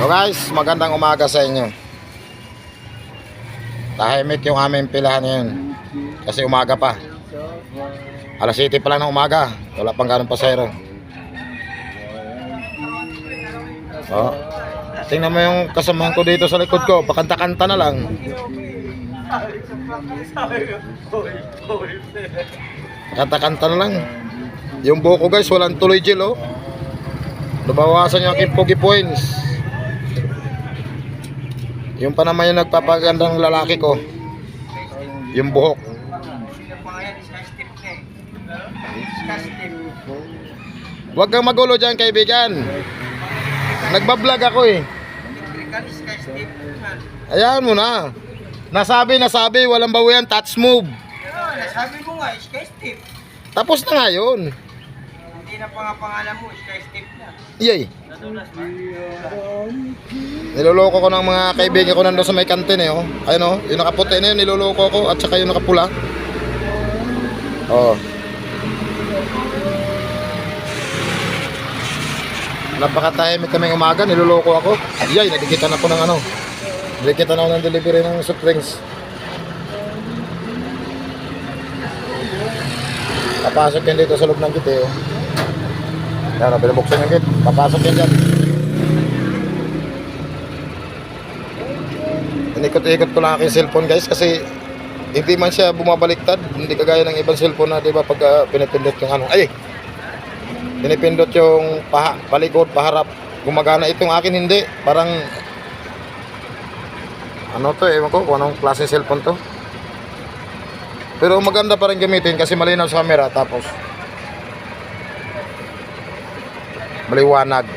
So guys, magandang umaga sa inyo. Tahimik yung aming pilahan ngayon kasi umaga pa. Alas 7 pa lang ng umaga. Wala pang ganong pasero. So, tingnan mo yung kasamahan ko dito sa likod ko. Pakanta-kanta na lang. Kanta-kanta na lang. Yung buhok ko guys, walang tuloy gel oh. Nabawasan yung aking pogi points. Yung pa naman yung nagpapagandang lalaki ko, yung buhok. Huwag kang magulo dyan kaibigan. Nagbablog ako eh. Ayan mo na. Nasabi, walang bawian, touch move. Nasabi mo nga, Sky Step. Tapos na nga yun. Hindi na pangalan mo, Sky Step na. Yay. Nadulas ba? Niloloko ko ng mga kaibigan ko nandun sa may kantin eh oh. Ayun oh, yung nakaputi na yun, niloloko ko. At saka yung nakapula. Oh. Napakatahimik kaming umaga, niloloko ako. Yay, nadikitan ako ng ano. Nadikitan ako ng delivery ng soft drinks. Papasok yan dito sa loob ng gate oh. Yan, binubuksan yung gate. Papasok yan dyan. Inikot-ikot ko lang aking cellphone guys kasi hindi man siya bumabaliktad. Hindi kagaya ng ibang cellphone na diba pag pinipindot yung ano. Ay! Pinipindot yung palikod, paharap. Gumagana itong akin hindi. Parang ano to ewan ko kung anong klaseng cellphone to. Pero maganda pa rin gamitin kasi malinaw sa camera tapos maliwanag.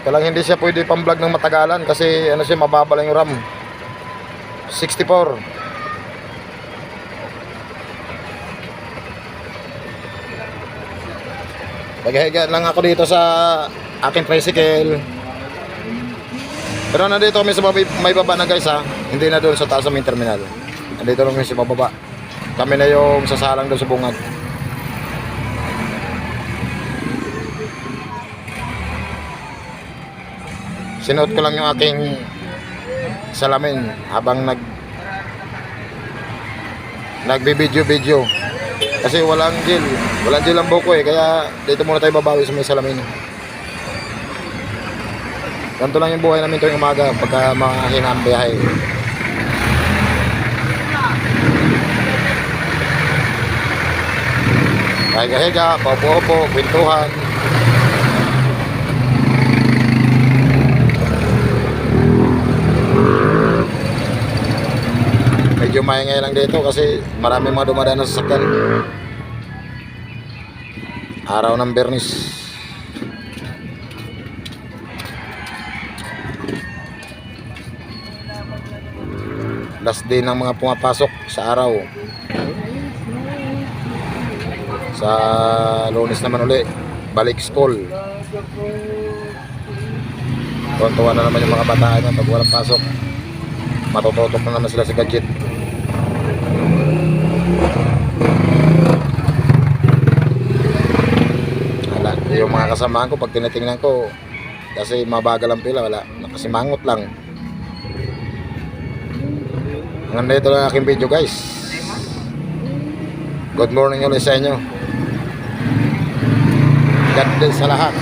Kaya lang hindi siya pwede pang-vlog ng matagalan kasi ano siya, mababa lang yung RAM. 64. Naghihiga lang ako dito sa aking tricycle. Pero nandito kami sa may baba na guys ha. Hindi na doon sa taas ng main terminal. Nandito lang kami sa bababa. Kami na yung sasalang doon sa bungad. Sinuot ko lang yung aking salamin habang nagbi-video kasi walang gel ang buko eh, kaya dito muna tayo babawi sa may salamin. Ganito lang yung buhay namin tuwing umaga pagka mahina ang biyahe. Higa-higa, paupo-upo, kwentuhan. Medyo maingay lang dito kasi marami mga dumadaan na sasakyan. Araw ng Biyernes. Last day ng mga pumapasok sa araw. Sa Lunes naman uli balik school. Tuwan-tuwa na naman yung mga bataan pag walang pasok. Matututok na naman sila sa gadget. Yung mga kasamahan ko pag tinitingnan ko kasi mabagal ang pila, wala, nakasimangot lang. Hanggang dito lang aking video guys. Good morning ulit sa inyo. God bless sa lahat.